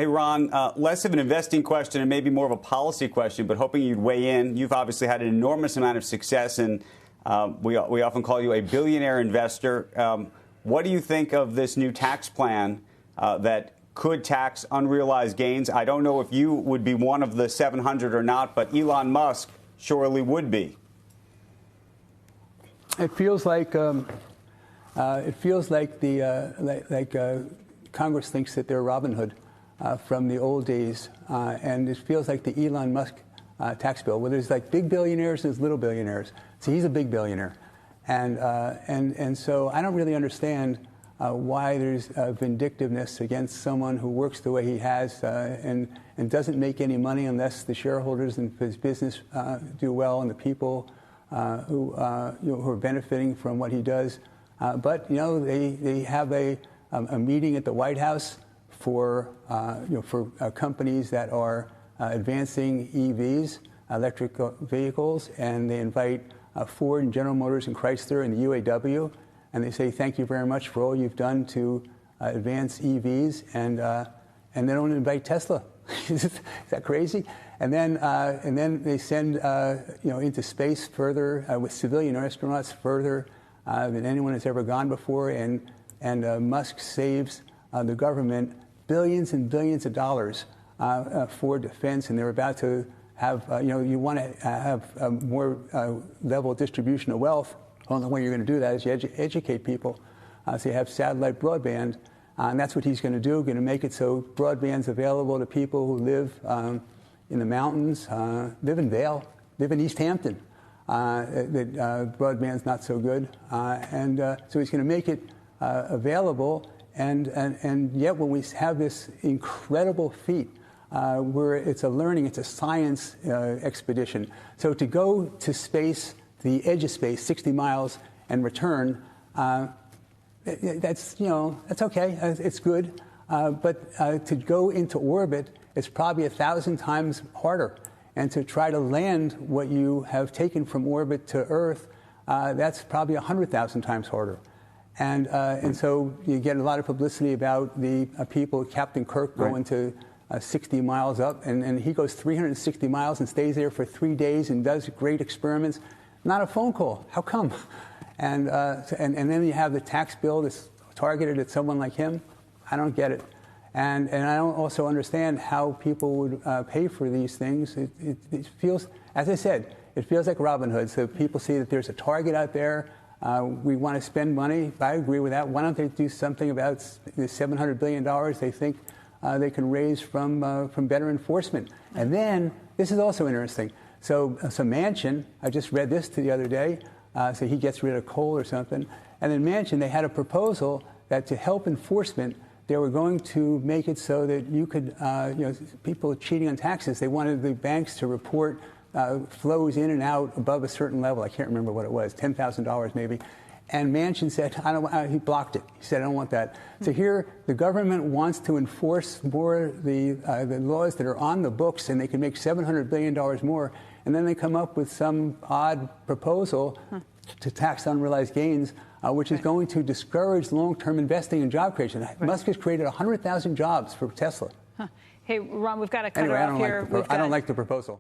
Hey, Ron, less of an investing question and maybe more of a policy question, but hoping you'd weigh in. You've obviously had an enormous amount of success, and we often call you a billionaire investor. What do you think of this new tax plan that could tax unrealized gains? I don't know if you would be one of the 700 or not, but Elon Musk surely would be. It feels like Congress thinks that they're Robin Hood from the old days, and it feels like the Elon Musk tax bill, where there's like big billionaires and there's little billionaires. So he's a big billionaire, and so I don't really understand why there's vindictiveness against someone who works the way he has and doesn't make any money unless the shareholders and his business do well and the people who are benefiting from what he does. But they have a meeting at the White House for companies that are advancing EVs, electric vehicles, and they invite Ford and General Motors and Chrysler and the UAW, and they say thank you very much for all you've done to advance EVs, and they don't invite Tesla. Is that crazy? And then they send into space further with civilian astronauts further than anyone has ever gone before, and Musk saves the government billions and billions of dollars for defense, and they're about to have you want to have a more level distribution of wealth. The only way you're going to do that is you educate people. So you have satellite broadband, and that's what he's going to do. Going to make it so broadband's available to people who live in the mountains, live in Vail, live in East Hampton. That broadband's not so good, and so he's going to make it available. And yet, when we have this incredible feat, where it's a science expedition. So to go to space, the edge of space, 60 miles, and return, that's okay, it's good. But to go into orbit is probably 1,000 times harder. And to try to land what you have taken from orbit to Earth, that's probably 100,000 times harder. And so you get a lot of publicity about the people, Captain Kirk, going to 60 miles up, and he goes 360 miles and stays there for 3 days and does great experiments. Not a phone call. How come? And then you have the tax bill that's targeted at someone like him. I don't get it. And I don't also understand how people would pay for these things. It feels, as I said, it feels like Robin Hood. So people see that there's a target out there. We want to spend money. I agree with that. Why don't they do something about the $700 billion they think they can raise from better enforcement? And then, this is also interesting. So Manchin, I just read this the other day, so he gets rid of coal or something. And in Manchin, they had a proposal that to help enforcement, they were going to make it so that you could, people cheating on taxes, they wanted the banks to report flows in and out above a certain level. I can't remember what it was, $10,000 maybe. And Manchin said, he blocked it. He said, I don't want that. So here, the government wants to enforce more the laws that are on the books, and they can make $700 billion more. And then they come up with some odd proposal to tax unrealized gains, which is going to discourage long-term investing and job creation. Musk has created 100,000 jobs for Tesla. Hey, Ron, we've got to cut it off here. I don't like the proposal.